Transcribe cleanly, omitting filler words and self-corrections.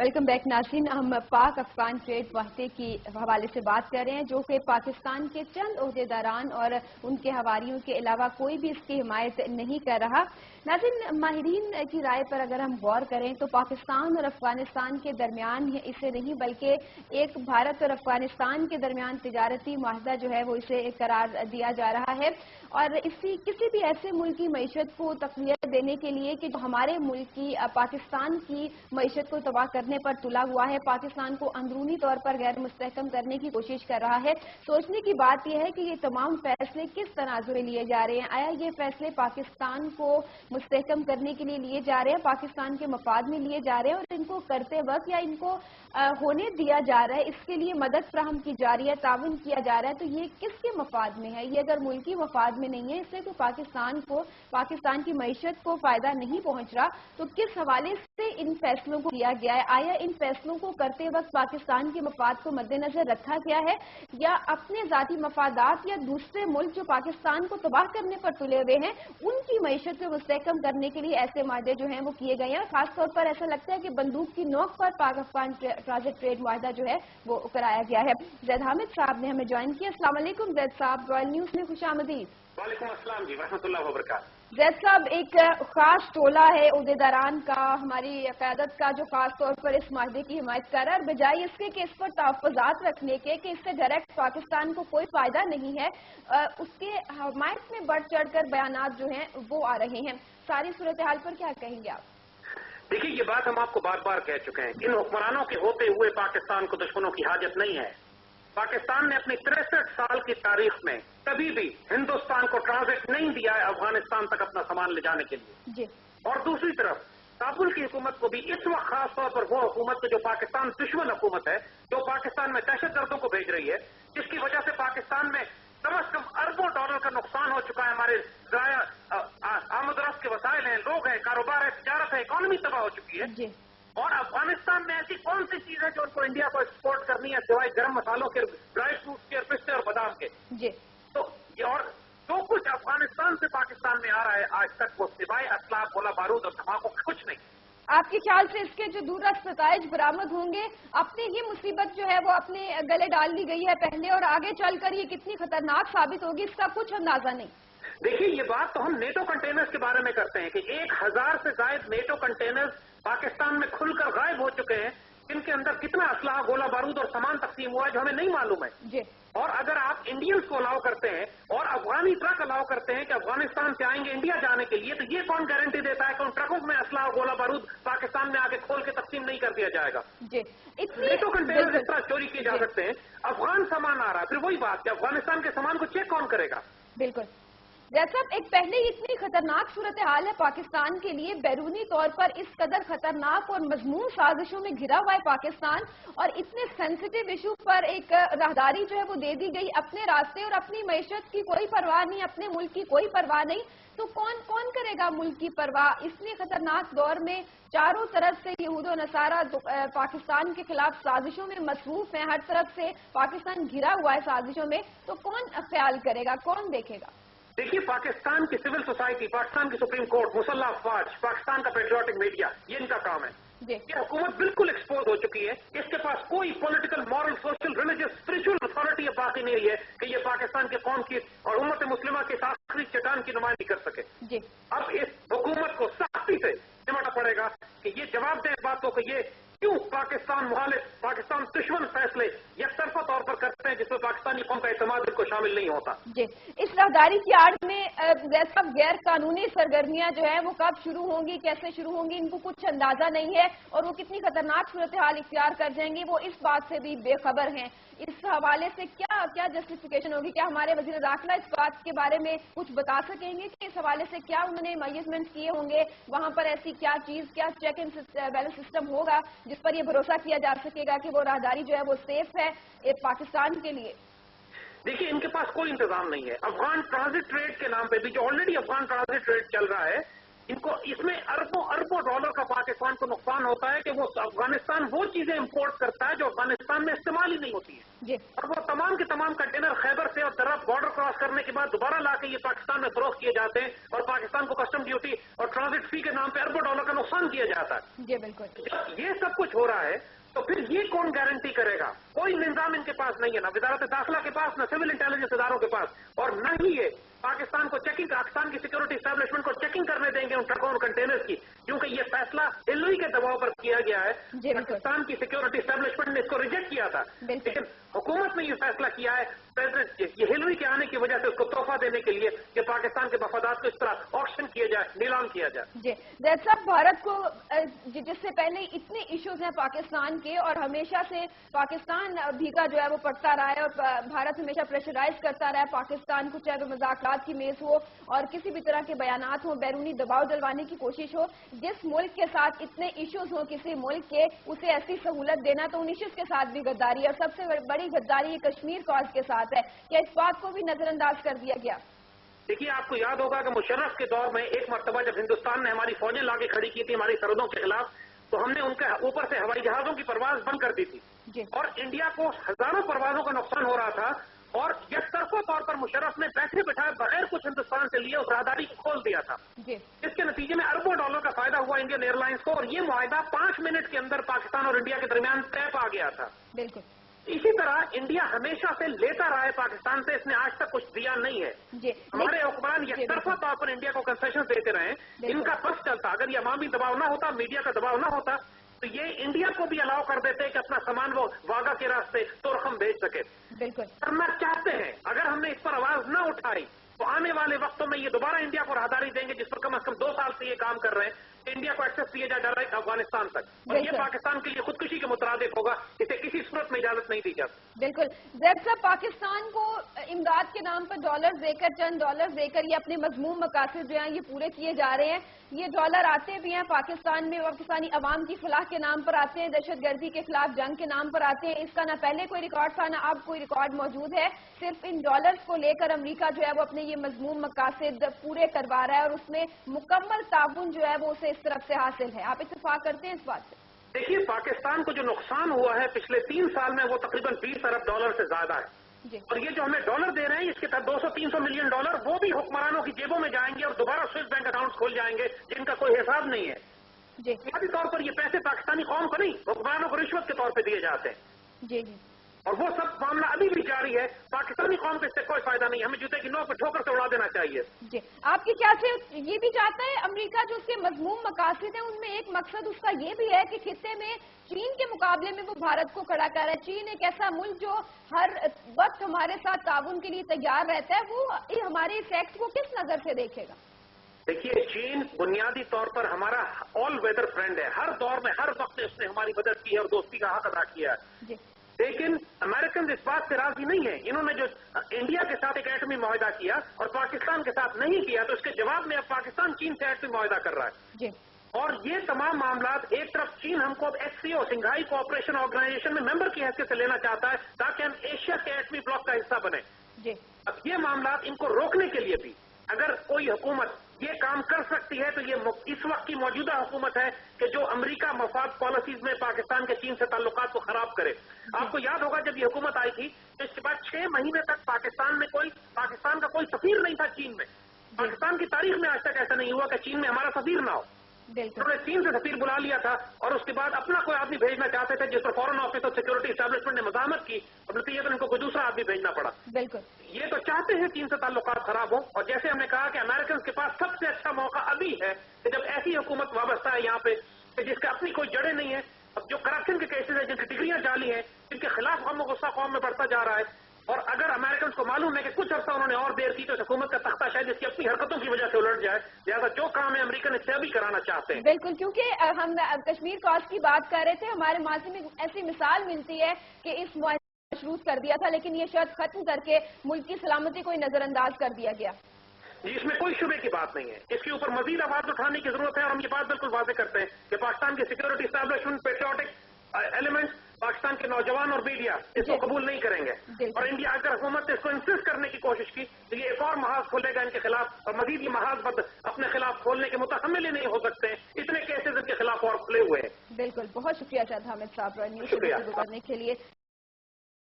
Welcome back नाज़रीन। हम पाक अफगान ट्रेड वास्ते की हवाले से बात कर रहे हैं जो कि पाकिस्तान के चंद ओहदेदारान और उनके हवारियों के अलावा कोई भी इसकी हिमायत नहीं कर रहा। नाज़रीन, माहिरीन की राय पर अगर हम गौर करें तो पाकिस्तान और अफगानिस्तान के दरमियान इसे नहीं बल्कि एक भारत और अफगानिस्तान के दरमियान तिजारती माहदा जो है वो इसे करार दिया जा रहा है और इसी किसी भी ऐसे मुल्क की मईशत को तक़वियत देने के लिए कि जो हमारे मुल्क की पाकिस्तान की मईशत को तबाह करने पर तुला हुआ है, पाकिस्तान को अंदरूनी तौर पर गैर मुस्तहकम करने की कोशिश कर रहा है। सोचने की बात यह है कि ये तमाम फैसले किस तनाजुर में लिए जा रहे हैं। आया ये फैसले पाकिस्तान को मुस्तहकम करने के लिए लिए जा रहे हैं, पाकिस्तान के मफाद में लिए जा रहे हैं और इनको करते वक्त या इनको होने दिया जा रहा है, इसके लिए मदद फ्राहम की जा रही है, ताउन किया जा रहा है, तो ये किसके मफाद में है? ये अगर मुल्की मफाद में नहीं है, इससे तो पाकिस्तान की मईशत को फायदा नहीं पहुंच रहा, तो किस हवाले से इन फैसलों को किया गया है? आया इन फैसलों को करते वक्त पाकिस्तान के मफाद को मद्देनजर रखा गया है या अपने जाती मफादात या दूसरे मुल्क जो पाकिस्तान को तबाह करने पर तुले हुए हैं उनकी मईशत को मुस्तहकम करने के लिए ऐसे माहदे जो हैं वो किए गए हैं? खासतौर पर ऐसा लगता है कि बंदूक की नोक पर पाक अफगान ट्रांजिट ट्रेड माहदा जो है वो कराया गया है। जैद हामिद साहब ने हमें ज्वाइन किया। अस्सलाम वालेकुम जैद साहब, रॉयल न्यूज में खुशामदीद। वालेकुम अस्सलाम जी, रहमतुल्लाह व बरकातहू। जैद साहब, एक खास टोला है ओहदेदारान का, हमारी क़यादत का, जो खास तौर पर इस माहदे की हिमायत कर रहा है और बजाय इसके कि इस पर तहफ़्फ़ुज़ात रखने के कि इससे डायरेक्ट पाकिस्तान को कोई फायदा नहीं है, उसके हिमायत में बढ़ चढ़ कर बयानात जो हैं वो आ रहे हैं। सारी सूरत हाल पर क्या कहेंगे आप? देखिए, ये बात हम आपको बार बार कह चुके हैं, इन हुक्मरानों के होते हुए पाकिस्तान को दुश्मनों की हाजत नहीं है। पाकिस्तान ने अपनी 63 साल की तारीख में कभी भी हिंदुस्तान को ट्रांजिट नहीं दिया है अफगानिस्तान तक अपना सामान ले जाने के लिए जी। और दूसरी तरफ काबुल की हुकूमत को भी इस वक्त खास तौर पर वो हुकूमत जो पाकिस्तान दुश्मन हुकूमत है, जो पाकिस्तान में दहशतगर्दों को भेज रही है, जिसकी वजह से पाकिस्तान में कम अज कम अरबों डॉलर का नुकसान हो चुका है। हमारे आमदरफ्त के वसाइल हैं, लोग हैं, कारोबार है, तिजारत है, इकॉनमी तबाह हो चुकी है जी। और अफगानिस्तान में ऐसी कौन सी चीज है जो उनको इंडिया को एक्सपोर्ट करनी है सिवाय गर्म मसालों के, ड्राई फ्रूट्स के, पिस्ते और बादाम के? जी। तो और जो कुछ अफगानिस्तान से पाकिस्तान में आ रहा है आज तक, वो सिवाय असलाह, गोला बारूद और धमाकों कुछ नहीं। आपके ख्याल से इसके जो दूरस्थ नताइज बरामद होंगे, अपनी ही मुसीबत जो है वो अपने गले डाल ली गई है पहले और आगे चलकर ये कितनी खतरनाक साबित होगी इसका कुछ अंदाजा नहीं। देखिए, ये बात तो हम नेटो कंटेनर्स के बारे में करते हैं कि 1000 से ज्यादा नेटो कंटेनर्स पाकिस्तान में खुलकर गायब हो चुके हैं, इनके अंदर कितना असलाह, गोला बारूद और सामान तकसीम हुआ है जो हमें नहीं मालूम है जी। और अगर आप इंडियंस को अलाउ करते हैं और अफगानी ट्रक अलाउ करते हैं कि अफगानिस्तान से आएंगे इंडिया जाने के लिए, तो ये कौन गारंटी देता है कि उन ट्रकों में असलाह और गोला बारूद पाकिस्तान में आगे खोल के तकसीम नहीं कर दिया जाएगा? जी। नेटो कंटेनर इस तरह चोरी किए जा सकते हैं, अफगान सामान आ रहा है, फिर वही बात कि अफगानिस्तान के सामान को चेक कौन करेगा? बिल्कुल। जैसा एक पहले ही इतनी खतरनाक सूरत हाल है पाकिस्तान के लिए, बैरूनी तौर पर इस कदर खतरनाक और मजमून साजिशों में घिरा हुआ है पाकिस्तान और इतने सेंसिटिव इशू पर एक राहदारी जो है वो दे दी गई अपने रास्ते और अपनी मईशत की कोई परवाह नहीं, अपने मुल्क की कोई परवाह नहीं, तो कौन करेगा मुल्क की परवाह? इतने खतरनाक दौर में चारों तरफ से यहूद और नसारा पाकिस्तान के खिलाफ साजिशों में मसरूफ है, हर तरफ से पाकिस्तान घिरा हुआ है साजिशों में, तो कौन ख्याल करेगा, कौन देखेगा? देखिए, पाकिस्तान की सिविल सोसाइटी, पाकिस्तान की सुप्रीम कोर्ट, मुसल्लह अफवाज, पाकिस्तान का पेट्रियोटिक मीडिया, ये इनका काम है। ये हुकूमत बिल्कुल एक्सपोज हो चुकी है, इसके पास कोई political, moral, social, religious, spiritual authority अब बाकी नहीं रही है कि ये पाकिस्तान के कौम की और उम्मत मुस्लिमा के आखिरी चट्टान की नुमाइंदगी कर सके जी। अब इस हुकूमत को सख्ती से निपटना पड़ेगा कि ये जवाब दे बातों को, ये क्यों पाकिस्तान मुखालिफ, पाकिस्तान दुश्मन फैसले यकतरफा तौर पर करते हैं जिसमें पाकिस्तानी कौम का एतमाद को शामिल नहीं होता। जी। इस राहदारी की आड़ में जैसा गैर कानूनी सरगर्मियां जो है वो कब शुरू होंगी, कैसे शुरू होंगी, इनको कुछ अंदाजा नहीं है और वो कितनी खतरनाक सूरत हाल इख्तियार कर जाएंगी वो इस बात से भी बेखबर हैं। इस हवाले से क्या जस्टिफिकेशन होगी? क्या हमारे वजीर दाखिला इस बात के बारे में कुछ बता सकेंगे कि इस हवाले से क्या उन्होंने मैनेजमेंट किए होंगे, वहां पर ऐसी क्या चीज, क्या चेक एंड बैलेंस सिस्टम होगा जिस पर यह भरोसा किया जा सकेगा कि वो राहदारी जो है वो सेफ है पाकिस्तान के लिए? देखिए, इनके पास कोई इंतजाम नहीं है। अफगान ट्रांजिट ट्रेड के नाम पे भी जो ऑलरेडी अफगान ट्रांजिट ट्रेड चल रहा है इनको इसमें अरबों अरबों डॉलर का पाकिस्तान को नुकसान होता है कि वो अफगानिस्तान वो चीजें इंपोर्ट करता है जो अफगानिस्तान में इस्तेमाल ही नहीं होती है, और वो तमाम के तमाम कंटेनर खैबर से और दर्रा बॉर्डर क्रॉस करने के बाद दोबारा लाके ये पाकिस्तान में फरोख्त किए जाते हैं, और पाकिस्तान को कस्टम ड्यूटी और ट्रांजिट फी के नाम पे अरबों डॉलर का नुकसान किया जाता है। जी बिल्कुल। जब ये सब कुछ हो रहा है तो फिर ये कौन गारंटी करेगा? कोई निजाम इनके पास नहीं है, ना वजारत दाखिला के पास, ना सिविल इंटेलिजेंस इदारों के पास, और न ही ये पाकिस्तान को पाकिस्तान की सिक्योरिटी एस्टैब्लिशमेंट को चेकिंग करने देंगे उन ट्रकों और कंटेनर्स की, क्योंकि ये फैसला हिलरी के दबाव पर किया गया है। पाकिस्तान की सिक्योरिटी एस्टैब्लिशमेंट ने इसको रिजेक्ट किया था, लेकिन हुकूमत ने ये फैसला किया है प्रेसिडेंट ये हिलरी के आने की वजह से उसको तोहफा देने के लिए कि पाकिस्तान के मफादात को इस तरह ऑक्शन किया जाए, नीलाम किया जाए। जी दैट साहब, भारत को जिससे पहले इतने इश्यूज हैं पाकिस्तान के, और हमेशा से पाकिस्तान भीगा जो है वो पड़ता रहा है, और भारत हमेशा प्रेशराइज करता रहा है पाकिस्तान को, चाहे वो मज़ाकरात की मेज हो और किसी भी तरह के बयानात हो, बैरूनी दबाव डलवाने की कोशिश हो। जिस मुल्क के साथ इतने इश्यूज हो किसी मुल्क के, उसे ऐसी सहूलत देना तो उन इश्यूज के साथ भी गद्दारी, और सबसे बड़ी गद्दारी कश्मीर कॉज के साथ है। क्या इस बात को भी नजरअंदाज कर दिया गया? देखिए, आपको याद होगा कि मुशर्रफ के दौर में एक मरतबा जब हिंदुस्तान ने हमारी फौजें लाके खड़ी की थी हमारी सरहदों के खिलाफ, तो हमने उनके ऊपर से हवाई जहाजों की परवाज बंद कर दी थी, और इंडिया को हजारों परवाजों का नुकसान हो रहा था, और यकतरफा तौर पर मुशर्रफ ने बैठे बिठाए बगैर कुछ हिंदुस्तान से लिए उस राहदारी को खोल दिया था। इसके नतीजे में अरबों डॉलर का फायदा हुआ इंडियन एयरलाइंस को, और ये मुआहदा 5 मिनट के अंदर पाकिस्तान और इंडिया के दरमियान तय पा गया था। बिल्कुल। इसी तरह इंडिया हमेशा से लेता रहा है पाकिस्तान से, इसने आज तक कुछ दिया नहीं है। हमारे हुक्मरान यकतरफा तौर पर इंडिया को कंसेशन देते रहे, इनका बस चलता। अगर ये अवामी दबाव ना होता, मीडिया का दबाव ना होता, तो ये इंडिया को भी अलाउ कर देते कि अपना सामान वो वागा के रास्ते तुर्खम भेज सके। बिल्कुल करना चाहते हैं। अगर हमने इस पर आवाज न उठाई तो आने वाले वक्तों में ये दोबारा इंडिया को राहदारी देंगे, जिस पर कम से कम 2 साल से ये काम कर रहे हैं, इंडिया को एक्सेस दिया जाए डायरेक्ट अफगानिस्तान तक, और ये पाकिस्तान के लिए खुदकुशी के मुतरादिफ होगा। इसे किसी सूरत में इजाजत नहीं दी जाती। बिल्कुल। जैद साहब, पाकिस्तान को इमदाद के नाम पर डॉलर देकर, चंद डॉलर देकर ये अपने मजमूम मकासद जो हैं ये पूरे किए जा रहे हैं। ये डॉलर आते भी हैं पाकिस्तान में, पाकिस्तानी अवाम की फलाह के नाम पर आते हैं, दहशतगर्दी के खिलाफ जंग के नाम पर आते हैं। इसका ना पहले कोई रिकॉर्ड था, ना अब कोई रिकॉर्ड मौजूद है। सिर्फ इन डॉलर्स को लेकर अमेरिका जो है वो अपने ये मजमूम मकासद पूरे करवा रहा है, और उसमें मुकम्मल ताउन जो है वो उसे इस तरफ से हासिल है। आप इत्तेफाक करते हैं इस बात से? देखिए, पाकिस्तान को जो नुकसान हुआ है पिछले 3 साल में वो तकरीबन 20 अरब डॉलर से ज्यादा है, और ये जो हमें डॉलर दे रहे हैं इसके तहत 200-300 मिलियन डॉलर वो भी हुक्मरानों की जेबों में जाएंगे, और दोबारा स्विस बैंक अकाउंट खोल जाएंगे जिनका कोई हिसाब नहीं है। बुनियादी तौर पर ये पैसे पाकिस्तानी कौम को नहीं, हुक्मरानों को रिश्वत के तौर पर दिए जाते हैं। जी, और वो सब मामला अभी भी जारी है। पाकिस्तानी कौम को इससे कोई फायदा नहीं, हमें जूते की नोक पर ठोकर से उड़ा देना चाहिए। जी, आपके क्या से ये भी चाहता है अमेरिका, जो उसके मजमूम मकासद है उनमें एक मकसद उसका ये भी है कि खित्ते में चीन के मुकाबले में वो भारत को खड़ा कर रहा है। चीन एक ऐसा मुल्क जो हर वक्त हमारे साथ ताउन के लिए तैयार रहता है, वो हमारे इस एक्ट को किस नजर से देखेगा? देखिए, चीन बुनियादी तौर पर हमारा ऑल वेदर फ्रेंड है। हर दौर में हर वक्त उसने हमारी मदद की है और दोस्ती का हक अदा किया है। लेकिन अमेरिकन इस बात से राजी नहीं है। इन्होंने जो इंडिया के साथ एक एटमी मुआहदा किया और पाकिस्तान के साथ नहीं किया, तो इसके जवाब में अब पाकिस्तान चीन से एटमी मुआहदा कर रहा है। और ये तमाम मामला, एक तरफ चीन हमको अब SCO सिंघाई कोऑपरेशन ऑर्गेनाइजेशन में मेंबर की हैसियत से लेना चाहता है ताकि हम एशिया के एटमी ब्लॉक का हिस्सा बने। अब ये मामला इनको रोकने के लिए भी अगर कोई हुकूमत ये काम कर सकती है तो ये इस वक्त की मौजूदा हुकूमत है कि जो अमेरिका मफाद पॉलिसीज में पाकिस्तान के चीन से ताल्लुकात को खराब करे। आपको याद होगा जब ये हुकूमत आई थी तो इसके बाद 6 महीने तक पाकिस्तान का कोई सफीर नहीं था चीन में। पाकिस्तान की तारीख में आज तक ऐसा नहीं हुआ कि चीन में हमारा सफीर ना हो। उन्होंने चीन से सफीर बुला लिया था और उसके बाद अपना कोई आदमी भेजना चाहते थे, जिस पर फॉरेन ऑफिस और सिक्योरिटी एस्टैब्लिशमेंट ने मजामत की, और नतीजे इनको कोई दूसरा आदमी भेजना पड़ा। ये तो चाहते हैं चीन से ताल्लुकात खराब हो। और जैसे हमने कहा कि अमेरिकन के पास सबसे अच्छा मौका अभी है कि जब ऐसी हुकूमत वाबस्ता है यहाँ पे जिसके अपनी कोई जड़ें नहीं है, अब जो करप्शन के केसेस है, जिनकी डिग्रियां जाली हैं, जिनके खिलाफ गम गुस्सा कौम में बढ़ता जा रहा है, और अगर अमेरिकन को मालूम है कि कुछ अर्सा उन्होंने और देर की तो हुकूमत का तख्ता शायद इसकी अपनी हरकतों की वजह से उलट जाए, लिहाजा जो काम है अमेरिकन इससे अभी कराना चाहते हैं। बिल्कुल, क्योंकि हम कश्मीर कॉज की बात कर रहे थे, हमारे माजी में ऐसी मिसाल मिलती है कि इस मशरूत कर दिया था, लेकिन ये शर्त खत्म करके मुल्क की सलामती को नजरअंदाज कर दिया गया। जी, इसमें कोई शुबे की बात नहीं है। इसके ऊपर मजीद आवाज उठाने की जरूरत है, और हम ये बात बिल्कुल वाजे करते हैं कि पाकिस्तान की security establishment, patriotic element Pakistan के नौजवान और मीडिया इसको कबूल नहीं करेंगे और इंडिया अगर हुकूमत ने इसको इंसिस्ट करने की कोशिश की तो ये एक और महाज खोलेगा इनके खिलाफ और मजीद ये महाज अपने खिलाफ खोलने के मुतहम्मिल ही नहीं हो सकते। इतने केसेस इनके खिलाफ और खुले हुए हैं। बिल्कुल, बहुत शुक्रिया शायद हामिद साहब न्यूज़ से गुजरने के लिए।